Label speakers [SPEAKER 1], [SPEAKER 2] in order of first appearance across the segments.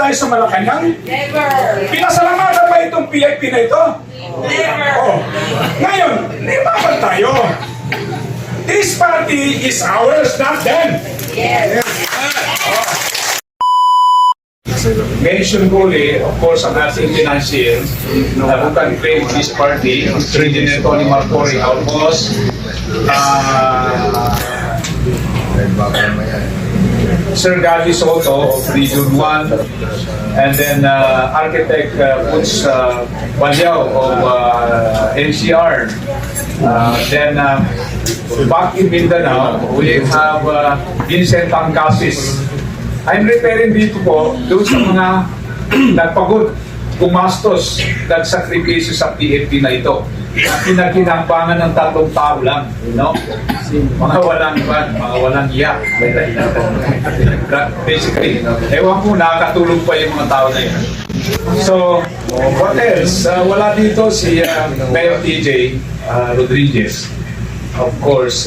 [SPEAKER 1] tayo sa Malacanang?
[SPEAKER 2] Never.
[SPEAKER 1] Pinasalamatan ba itong PIP na ito?
[SPEAKER 2] Never.
[SPEAKER 1] Oh. Ngayon, limapan tayo. This party is ours, not them.
[SPEAKER 2] Yes.
[SPEAKER 1] Mention ko ulit, of course, ang ating financier na who can claim this party, President Tony Marcori, almost Sir Gali Soto of Region 1, and then Architect Puts Balyao of NCR. Then back in Mindanao, we have Vincent Angcasis. I'm referring dito po doon sa mga nagpagod, gumastos, nagsakripisyo sa PFP na ito. Pinagkinampangan ng 3 tao lang, no? Mga walang iyak. Basically, ewan ko, nakakatulog pa yung mga tao na yun. So, what else? Wala dito si Mayor TJ Rodriguez. Of course,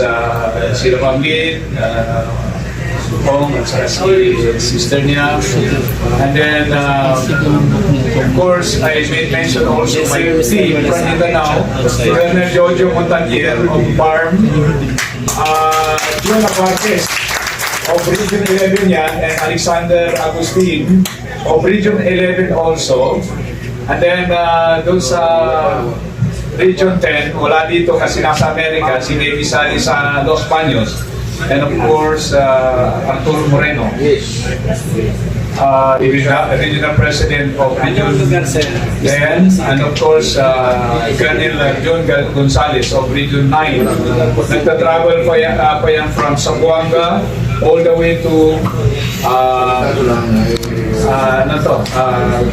[SPEAKER 1] si Ramamid, Pong, at saka si sister niya. And then, of course, I made mention also my team from Mindanao, Colonel Jojo Montanier of Farm, John Apartes of Region 11 yan, and Alexander Agustin of Region 11 also. And then, doon sa Region 10, wala dito kasi nasa Amerika, si David Sali sa Los Baños. And of course, Arturo Moreno, Regional President of Region 10, and of course, Colonel John Gonzales of Region 9. Nagta-travel pa yan from Zamboanga all the way to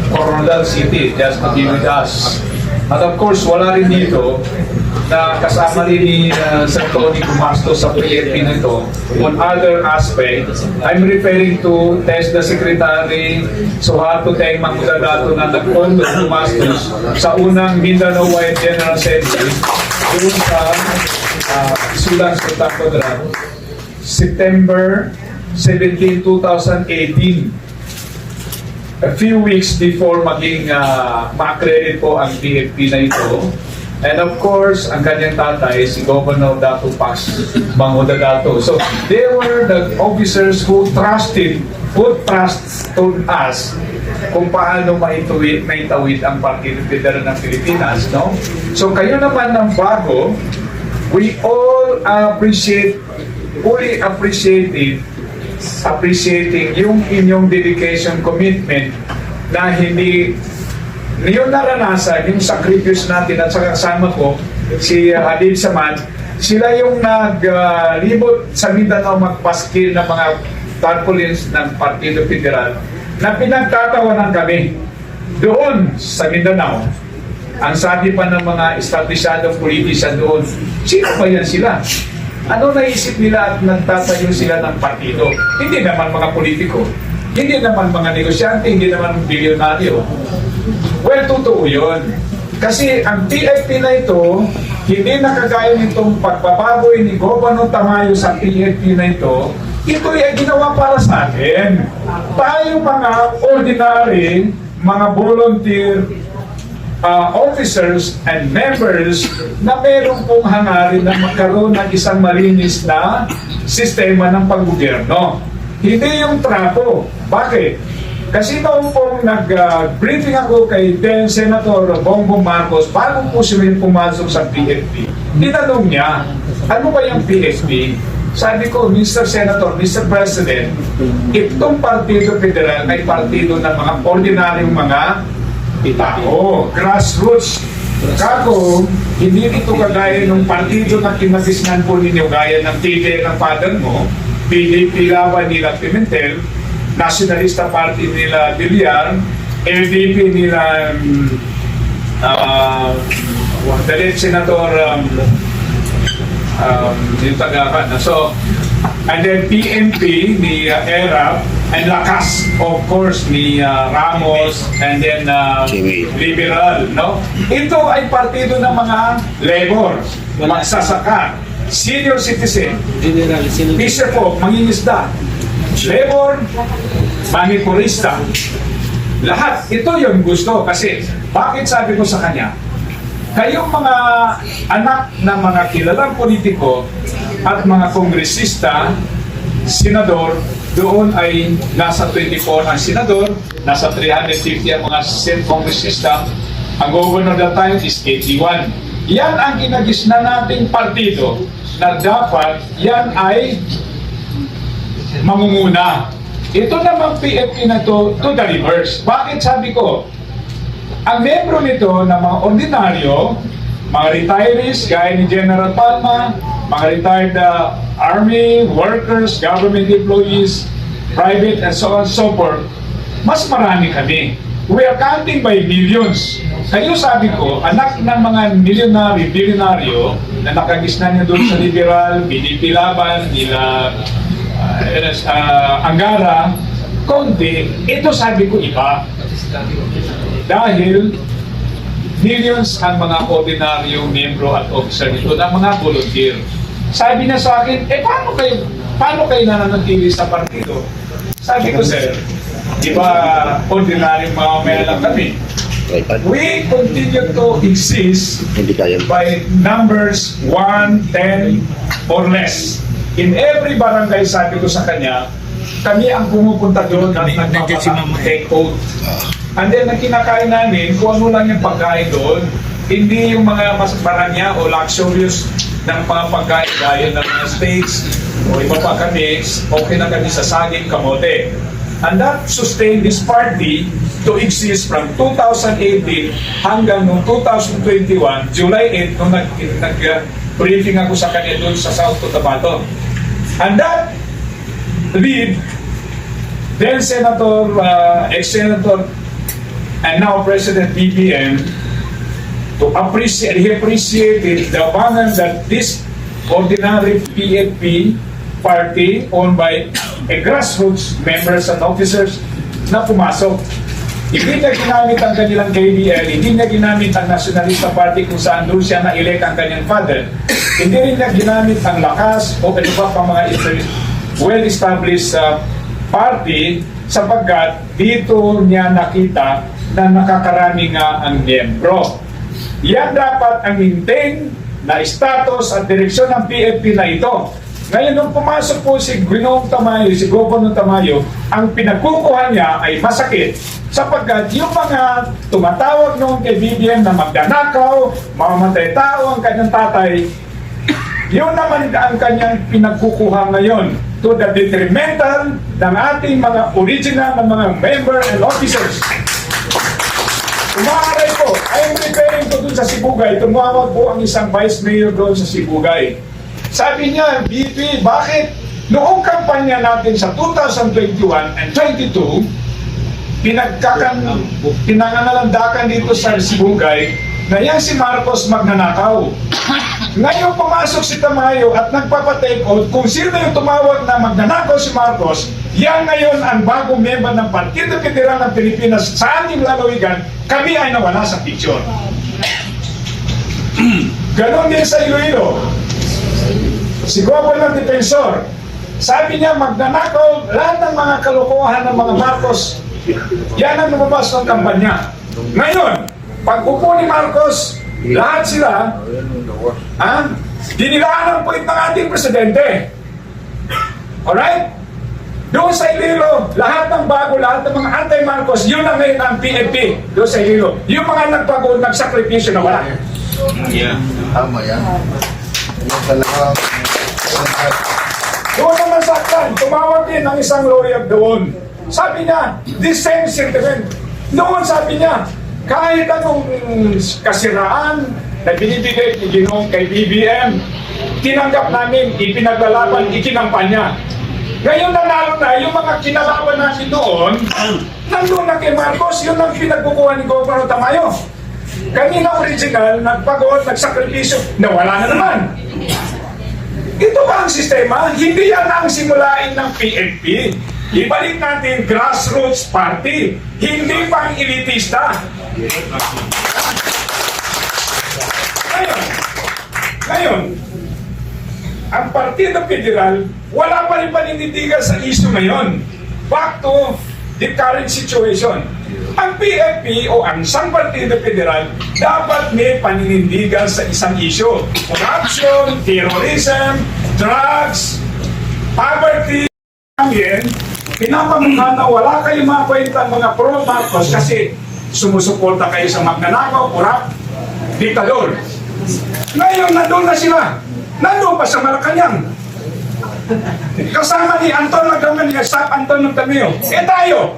[SPEAKER 1] Coronadal City, just to be with us. At of course, wala rin dito na kasama rin ni Sir Tony gumastos sa PFP na ito. On other aspect, I'm referring to the Secretary Suharto Teng Mangudadato na nagpondo gumastos sa unang Mindanao White General Assembly doon sa Sulan Sultan Kudarat, September 17, 2018. A few weeks before maging ma-accredit po ang PFP na ito. And of course, ang kanyang tatay, si Governor Dato Pax Mangudadato. So, they were the officers who told us kung paano maitawid ang Partido Federal ng Pilipinas, no? So, kayo naman ng bago, we all appreciating yung inyong dedication, commitment na hindi yung naranasan, yung sacrifice natin at saka kasama ko, si Hadid Saman, sila yung naglibot sa Mindanao magpaskil ng mga tarpaulins ng Partido Federal na pinagtatawanan kami doon sa Mindanao. Ang sabi pa ng mga establisyadong politician doon, sino ba yan sila? Ano naisip nila at nagtatayo sila ng partido? Hindi naman mga politiko, hindi naman mga negosyante, hindi naman bilyonaryo. Well, totoo yun. Kasi ang PFP na ito, hindi nakagaya nitong pagbabagoy ni Governor Tamayo sa PFP na ito ay ginawa para sa atin. Tayo mga ordinary, mga volunteer officers and members na meron pong hangarin na magkaroon ng isang malinis na sistema ng paggobyerno. Hindi yung trapo. Bakit? Kasi noong pong nag-briefing ako kay then Senator Bongbong Marcos bago po sila pumasok sa PFP, tinanong niya, ano ba yung PFP? Sabi ko, Mr. Senator, Mr. President, itong Partido Federal ay partido ng mga ordinaryong mga tao, grassroots. Kako, hindi ito kagaya ng partido na kinagisnan po ninyo gaya ng TJ ng father mo, PDP laban nila Pimentel, Nacionalista Party nila Villar, LDP nila Dalit Senator yung tagakan. So, and then PNP ni ERAP, and Lakas, of course, ni Ramos, and then Liberal, no? Ito ay partido ng mga labor, magsasaka, senior citizen, isa po, mangingisda, labor, manipurista, Lahat, ito yung gusto. Kasi, bakit sabi ko sa kanya, kayong mga anak ng mga kilalang politiko at mga kongresista, senador, doon ay nasa 24 ang senador, nasa 350 ang mga kongresista, ang governor that time is 81. Yan ang inagisna nating partido na dapat yan ay mamumuna. Ito namang PFP na to the reverse. Bakit sabi ko? Ang membro nito na mga ordinaryo, mga retirees, gaya ni General Palma, mga retired army, workers, government employees, private, and so on and so forth, mas marami kami. We are counting by millions. Kayo sabi ko, anak ng mga bilyonaryo na nakagisna niya doon sa liberal, PDP laban, nila Angara, konti, ito sabi ko iba. Dahil millions ang mga ordinaryong membro at officer nito na mga volunteer. Sabi niya sa akin, paano kayo nananatili sa partido? Sabi ko, sir, di ba ordinaryong mamamayan lang kami? We continue to exist by numbers 1, 10, or less. In every barangay, sabi ko sa kanya, kami ang pumupunta doon at nagpapatake oath. And then, ang kinakain namin, kung ano lang yung pagkain doon, hindi yung mga mas maranya o luxurious ng mga pagkain gaya ng mga steaks o iba pa kami, okay na kami sa saging kamote. And that sustained this party to exist from 2018 hanggang noong 2021, July 8, nung nag-briefing ako sa kanya doon sa South Cotabato. And that lead, then Senator, ex-Senator, and now President BBM, to appreciate, he appreciated the manner that this ordinary PFP party owned by a grassroots members and officers na pumasok. Hindi niya ginamit ang kanilang KDL, hindi niya ginamit ang Nacionalista Party kung saan doon siya na-elect ang kanyang father. Hindi rin niya ginamit ang lakas o ano pa pang mga well-established party sapagkat dito niya nakita na nakakarami nga ang miyembro. Yan dapat ang maintain na status at direksyon ng PFP na ito. Ngayon, nung pumasok po si Ginoong Tamayo, si Governor Tamayo, ang pinagkukuha niya ay masakit sapagkat yung mga tumatawag noon kay BBM na magnanakaw, mamamatay tao ang kanyang tatay, yun naman ang kanyang pinagkukuha ngayon to the detrimental ng ating mga original na mga member and officers. Umaaray po, I'm referring to dun sa Sibugay, tumawag po ang isang vice mayor doon sa Sibugay. Sabi niya, BP, bakit noong kampanya natin sa 2021 and 22, pinanganalandakan dito sa Sibugay na yan si Marcos magnanakaw. Ngayon pumasok si Tamayo at nagpapatake out kung sino yung tumawag na magnanakaw si Marcos, yan ngayon ang bagong member ng Partido Federal ng Pilipinas sa ating lalawigan, kami ay nawala sa picture. Ganon din sa Iloilo. Si Governor Defensor, sabi niya magnanakaw lahat ng mga kalokohan ng mga Marcos, yan ang lumabas ng kampanya. Ngayon, pag upo ni Marcos, lahat sila, dinilaan ang puwit ng ating presidente. Alright? Doon sa Iloilo, lahat ng bago, lahat ng mga anti-Marcos, yun ang ngayon ang PFP doon sa Iloilo. Yung mga nagpagod, nagsakripisyo na wala.
[SPEAKER 2] Yeah.
[SPEAKER 3] Tama yan. Yan talaga.
[SPEAKER 1] Doon naman sa Aklan, tumawag din ng isang lawyer doon. Sabi niya, this same sentiment. Noon sabi niya, kahit anong kasiraan na binibigay ni Ginoong kay BBM, tinanggap namin, ipinaglalaban, ikinampanya. Ngayon nanalo na, yung mga kinalaban natin doon, nandun na kay Marcos, yun ang pinagkukuha ni Governor Tamayo. Kanina original, nagpagod, nagsakripisyo, nawala na naman. Ito ba ang sistema? Hindi yan ang simulain ng PNP. Ibalik natin grassroots party, hindi pang elitista. Ngayon, ang Partido Federal, wala pa rin panindigan sa issue ngayon. Back to
[SPEAKER 2] the current situation. Ang PFP o ang Sang Partido Federal dapat may paninindigan sa isang issue. Corruption, terrorism, drugs, poverty. Ngayon, pinapamukha na wala kayong mga kwenta mga pro-Marcos kasi sumusuporta kayo sa magnanakaw, kurap, diktador. Ngayon, nandun na sila. Nandun pa sa Malacanang. Kasama ni Anton Lagdamen, Staff Anton Lagdameo. Tayo,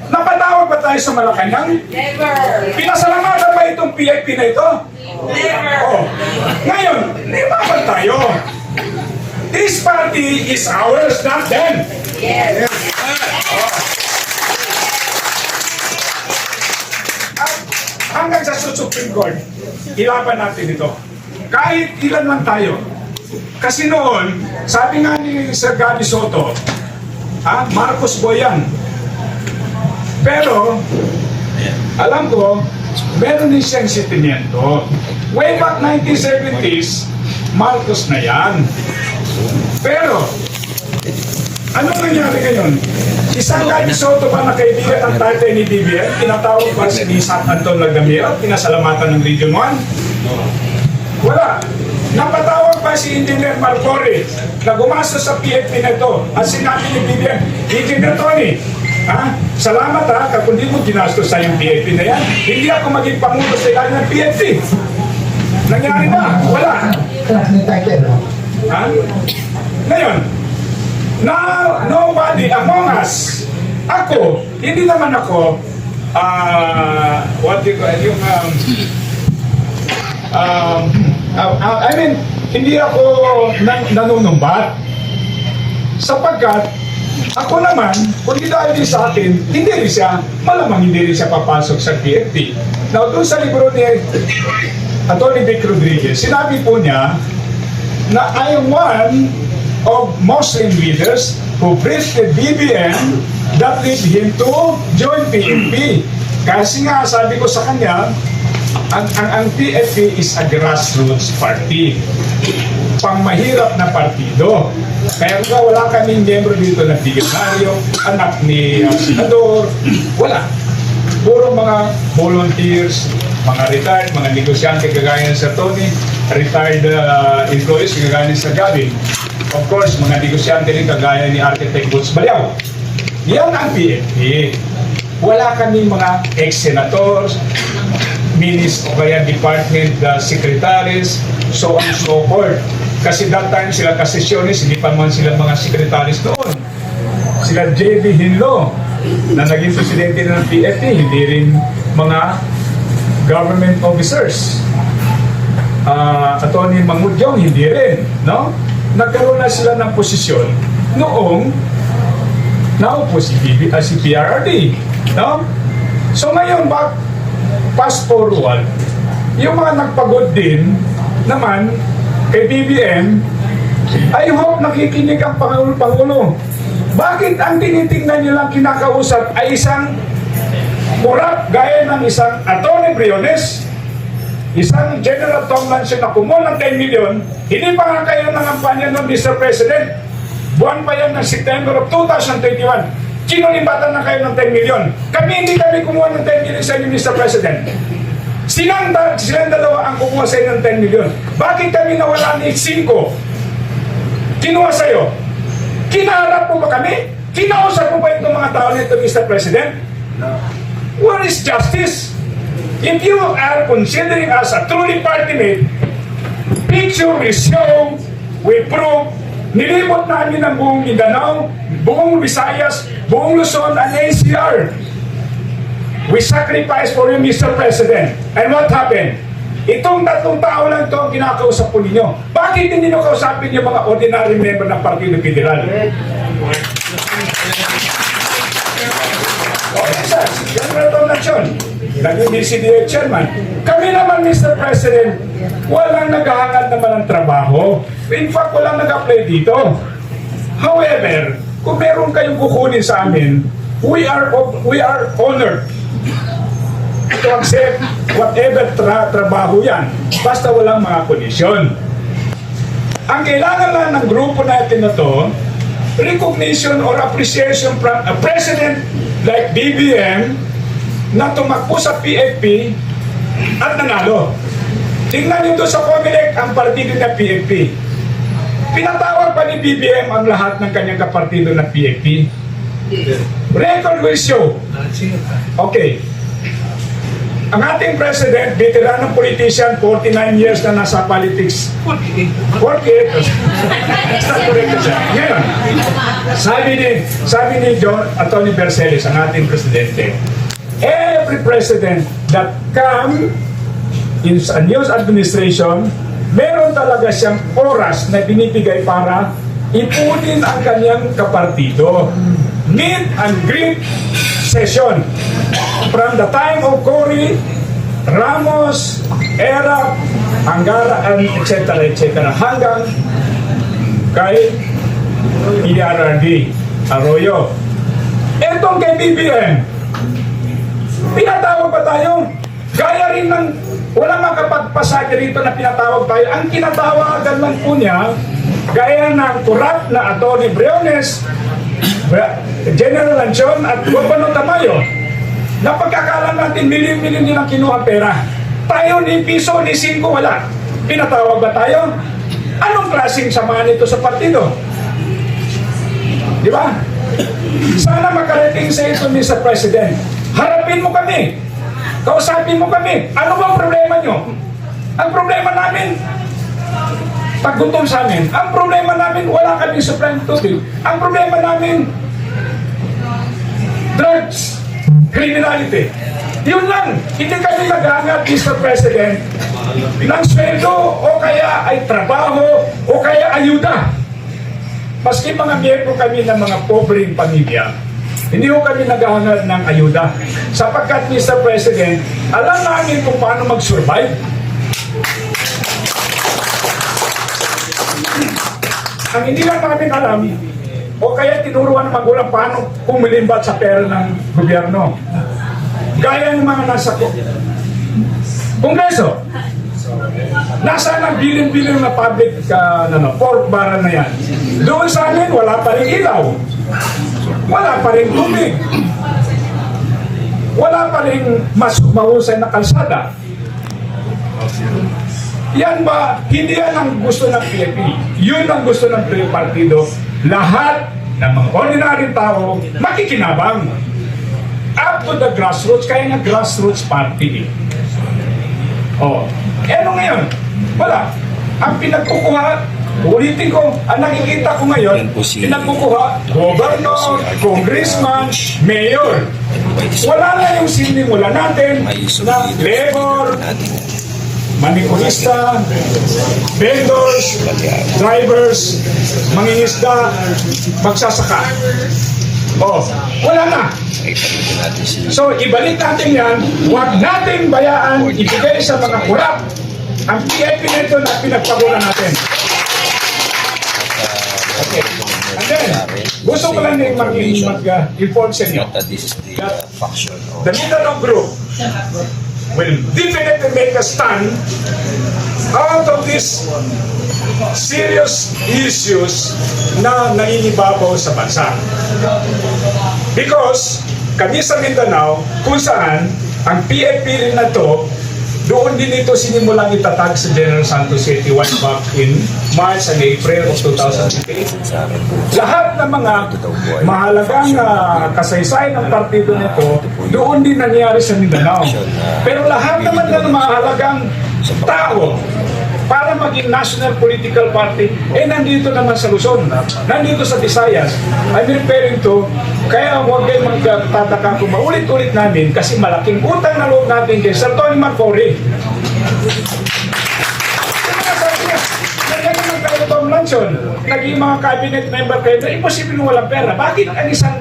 [SPEAKER 2] napatawag ba tayo sa Malacanang?
[SPEAKER 4] Never!
[SPEAKER 2] Pinasalamatan ba itong PIP na ito?
[SPEAKER 4] Never!
[SPEAKER 2] Oh. Ngayon, limaman tayo. This party is ours, not them.
[SPEAKER 4] Yes!
[SPEAKER 2] At hanggang sa Supreme Court, ilaban natin ito. Kahit ilan man tayo. Kasi noon, sabi nga ni Sir Gabi Soto, Marcos Boyan. Pero, alam ko, meron din siyang sentimiento. Way back 1970s, Marcos na yan. Pero, ano nangyari ngayon? Isang Gabi Soto pa na kaibigan ng tatay ni BBM, tinatawag pa si Staff Anton Lagdameo, pinasalamatan ng Region 1. Wala. Napatawag pa si Engineer Marcori na gumastos sa PFP na ito. At sinabi ni BBM, Engineer Tony, salamat kung di mo ginastos sa yung PFP na yan. Hindi ako maging pangulo sa ilalim ng PFP. Nangyari ba? Wala. Ngayon, now, nobody among us, ako, hindi naman ako, what do you call it, yung, I mean, hindi ako nanunumbat. Sapagkat, ako naman, kung hindi dahil din sa atin, hindi rin siya, malamang hindi rin siya papasok sa PFP. Now, doon sa libro ni Atty. Vic Rodriguez, sinabi po niya na I am one of Muslim leaders who briefed the BBM that led him to join PFP. Kasi nga, sabi ko sa kanya, ang PFP is a grassroots party. Pangmahirap na partido. Kaya kung wala kaming miyembro dito na bilyonaryo, anak ni senador, wala. Puro mga volunteers, mga retired, mga negosyante kagaya ni Sir Tony, retired employees kagaya ni Sir Gavin. Of course, mga negosyante rin kagaya ni Architect Boots Baliao. Yan ang PFP. Wala kaming mga ex-senators, ministers o kaya department secretaries, so on and so forth. Kasi that time sila kasesyonis, hindi pa man sila mga secretaries doon. Sila J.B. Hinlo, na naging presidente ng PFP, hindi rin mga government officers. Atty. Mangudyong, hindi rin. No? Nagkaroon na sila ng posisyon noong naupo si PRRD. No? So ngayon, fast forward, yung mga nagpagod din naman kay BBM, I hope nakikinig ang Pangulo. Bakit ang tinitingnan nilang kinakausap ay isang kurap gaya ng isang Atty. Briones, isang General Tom Lancio na kumuha ng 10 million, hindi pa nga kayo nangampanya ng Mr. President. Buwan pa yan ng September of 2021. Kinulimbatan na kayo ng 10 million. Kami hindi kami kumuha ng 10 million sa inyo, Mr. President. Silang dalawa ang kumuha sa inyo ng 10 million. Bakit kami nawala ni 5? Kinuha sa'yo. Kinaharap po ba kami? Kinausap po ba itong mga tao nito, Mr. President? Where is justice? If you are considering us a truly party mate, picture will show, we prove, nilibot namin ang buong Mindanao, buong Visayas, buong Luzon, and NCR. We sacrificed for you, Mr. President. And what happened? Itong tatlong tao lang ito ang kinakausap po ninyo. Bakit hindi nyo kausapin yung mga ordinary member ng Partido Federal? Si General Tomnation, naging DCDA chairman. Kami naman, Mr. President, walang naghahangad naman ng trabaho. In fact, walang nag-apply dito. However, kung meron kayong kukunin sa amin, we are honored to accept whatever trabaho yan, basta walang mga kondisyon. Ang kailangan lang ng grupo natin na to, recognition or appreciation from a president like BBM na tumakbo sa PFP at nanalo. Tingnan nyo doon sa Comelec ang partido ng PFP. Pinatawag pa ni BBM ang lahat ng kanyang kapartido ng PFP. Record will show. Okay. Ang ating president, veteranong politician, 49 years na nasa politics. 48. That's not correct siya. Ngayon, sabi ni John Antonio Berceles, ang ating presidente, every president that come in a news administration, meron talaga siyang oras na binibigay para ipunin ang kanyang kapartido. Meet and greet session. From the time of Cory, Ramos, Erap, Angara, etc. hanggang kay PRRD, Arroyo. Etong kay BBM, pinatawag pa tayo. Gaya rin ng walang makapagpasabi rito na pinatawag tayo. Ang kinatawagan lang po niya, gaya ng corrupt na Atty. Briones, General Lanchon at Governor Tamayo, na pagkakalam natin, milyon-milyon din ang kinuha pera. Tayo ni piso, ni 5, wala. Pinatawag ba tayo? Anong klaseng samahan ito sa partido? Di ba? Sana makarating sa ito, Mr. President. Harapin mo kami. Kausapin mo kami. Ano bang problema nyo? Ang problema namin, paggutom sa amin. Ang problema namin, wala kaming supply ng tubig. Ang problema namin, drugs, criminality. Yun lang. Hindi kami nag-aangat, Mr. President, ng sweldo o kaya ay trabaho o kaya ayuda. Maski mga miyembro kami ng mga pobreng pamilya, hindi ko kami nag-aangat ng ayuda. Sapagkat, Mr. President, alam namin kung paano mag-survive. Ang hindi lang namin alam, o kaya tinuruan ng magulang paano kumilimbat sa pera ng gobyerno. Gaya ng mga nasa Kongreso. Nasaan ang billion-billion na public pork barrel na yan? Doon sa amin, wala pa rin ilaw. Wala pa rin tubig. Wala pa rin mahusay na kalsada. Yan ba, hindi yan ang gusto ng PNP. Yun ang gusto ng partido. Lahat ng mga ordinary tao makikinabang. Up to the grassroots, kaya nga grassroots party. Oh, ano ngayon? Wala. Ang pinagkukuha, ulitin ko, ang nakikita ko ngayon, pinagkukuha, governor, congressman, mayor. Wala na yung sinimula natin na labor, manikulista, vendors, drivers, mangingisda, magsasaka. Oh, wala na. So, ibalik natin yan, huwag natin bayaan, ibigay sa mga kurap ang PFP nito na pinagpagulan natin. Okay. And then, gusto ko lang din mag-inform sa inyo that the Mindanao Group will definitely make a stand out of these serious issues na nangingibabaw sa bansa. Because kami sa Mindanao, kung saan ang PFP rin na to, doon din ito sinimulang itatag sa General Santos City way back in March and April of 2008. Lahat ng mga mahalagang kasaysayan ng partido nito, doon din nangyari sa Mindanao. Pero lahat naman ng mahalagang tao para maging national political party, nandito naman sa Luzon, nandito sa Visayas. I'm referring to, kaya huwag kayo magtataka kung maulit-ulit namin kasi malaking utang na loob natin kay Sir Tony Marcory. Naging kayo Tom Lanchon, naging mga cabinet member kayo na imposible walang pera. Bakit ang isang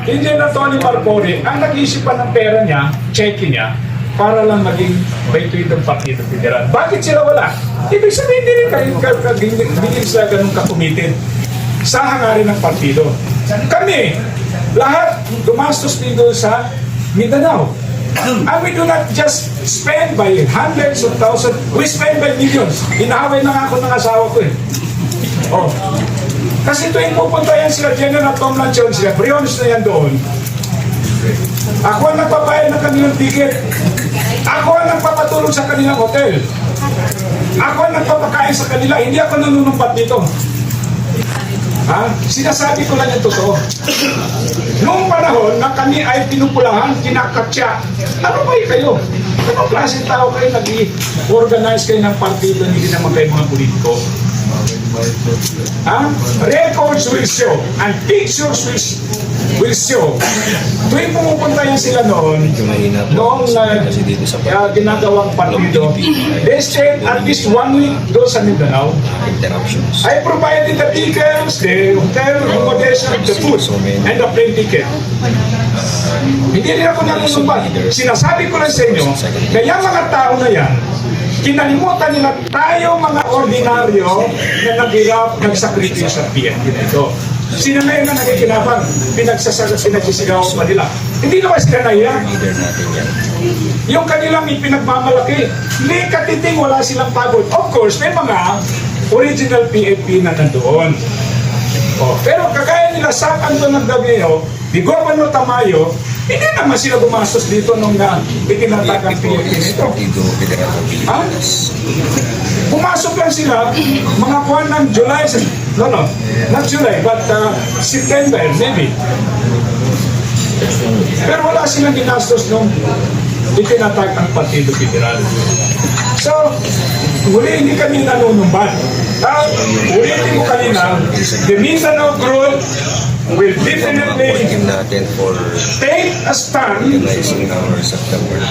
[SPEAKER 2] Engineer Tony Marcory ang nag-iisipan ng pera niya, cheque niya, para lang maging baituitong partido federal? Bakit sila wala? Ibig sabihin din hindi sila ganun kakumitin sa hangarin ng partido. Kami, lahat gumastos dito sa Mindanao. And we do not just spend by hundreds of thousands, we spend by millions. Inaaway na nga ako ng asawa ko eh. Oh. Kasi tuwing pupunta yan sila General Tom Lanchon, sila Briones na yan doon. Ako ang nagpabayad ng kanilang ticket. Ako ang nagpapatulong sa kanilang hotel. Ako ang nagpapakain sa kanila. Hindi ako nanunumpat dito. Ha? Sinasabi ko lang yung totoo. Noong panahon na kami ay pinupulahan, kinakatya, ano ba kayo? Anong klaseng tao kayo nag-organize kayo ng partido, hindi naman kayo mga politiko? Ha? Records will show and pictures will show. Tuwing pumupunta yan sila noong ginagawang partido, they stayed at least 1 week doon sa Mindanao. I provided the tickets, the hotel accommodation, the food, and the plane ticket. Hindi rin ako nanunumbat. Sinasabi ko lang sa inyo, kaya mga tao na yan, kinalimutan nila tayo mga ordinaryo na naghirap, nagsakripisyo sa PNP na ito. Sino na yun na nakikinabang, pinagsisigaw pa nila. Hindi naman sila nahiya. Yung kanilang ipinagmamalaki, hindi katiting, wala silang pagod. Of course, may mga original PNP na nandoon. Oh, pero kagaya nila sa kanto ng Davao, ni Governor Tamayo, hindi naman sila gumastos dito nung itinatag ang PNP nito. Ha? Pumasok lang sila, mga buwan ng July, not July, but September, maybe. Pero wala silang ginastos nung itinatag ang Partido Federal. So, huli hindi kami nanunumbat. Ulitin ko kanina, the Mindanao Group will definitely take a stand.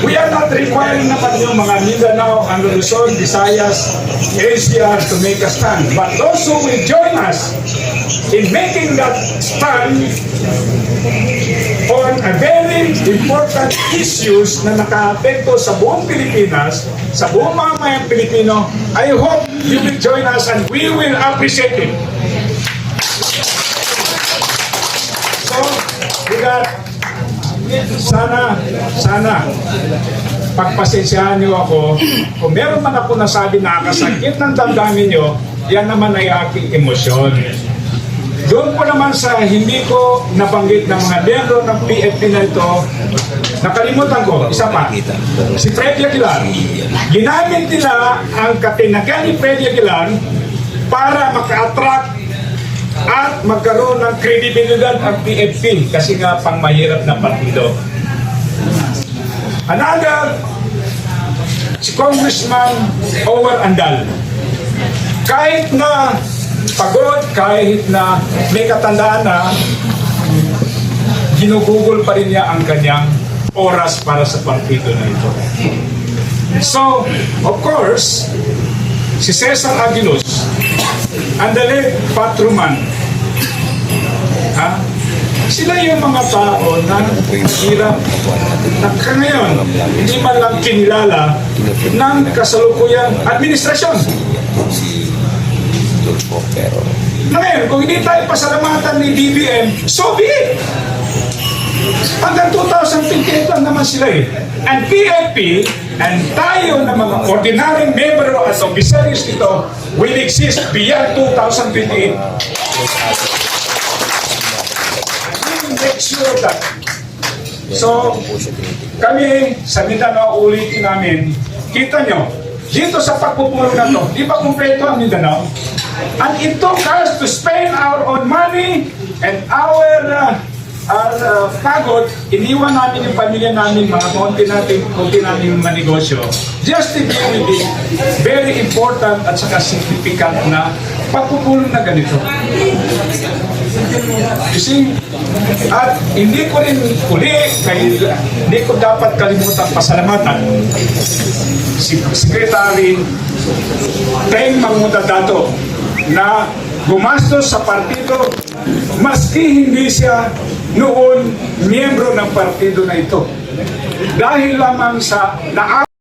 [SPEAKER 2] We are not requiring naman yung mga Mindanao, ang Luzon, Visayas, Asia to make a stand. But those who will join us in making that stand on a very important issues na naka-apekto sa buong Pilipinas, sa buong mga mayang Pilipino, I hope you will join us and we will appreciate it. So, with that, sana, pagpasensyahan niyo ako, kung meron man ako nasabi na nakasakit ng damdamin niyo, yan naman ay aking emosyon. Doon po naman sa hindi ko nabanggit ng mga miyembro ng PFP na ito, nakalimutan ko, isa pa, si Freddy Aguilar. Ginamit nila ang katinagan ni Freddy Aguilar para maka-attract at magkaroon ng kredibilidad ang PFP kasi nga pang mahirap na partido. Another, si Congressman Ower Andal. Kahit na pagod, kahit na may katandaan na, ginugugol pa rin niya ang kanyang oras para sa partido na ito. So, of course, si Cesar Aguilos, and the late Pat Truman, sila yung mga tao na hirap na ngayon hindi man lang kinilala ng kasalukuyang administrasyon. Ngayon, kung hindi tayo pasalamatan ni BBM, so be it! Hanggang 2028 lang naman sila eh. And PNP and tayo na mga ordinary member at officers ito will exist beyond 2028. We will make sure of that. So, kami sa Mindanao, ulitin namin, kita nyo, dito sa pagpupulong na to, di ba kumpleto ang Mindanao? And it took us to spend our own money and our pagod, iniwan namin yung pamilya namin, mga konti namin mga negosyo, just to be with the very important at saka significant na pagpupulong na ganito. You see, at hindi ko rin hindi ko dapat kalimutan pasalamatan si Secretary Teng Mangudadato na gumastos sa partido maski hindi siya noon miyembro ng partido na ito. Dahil lamang sa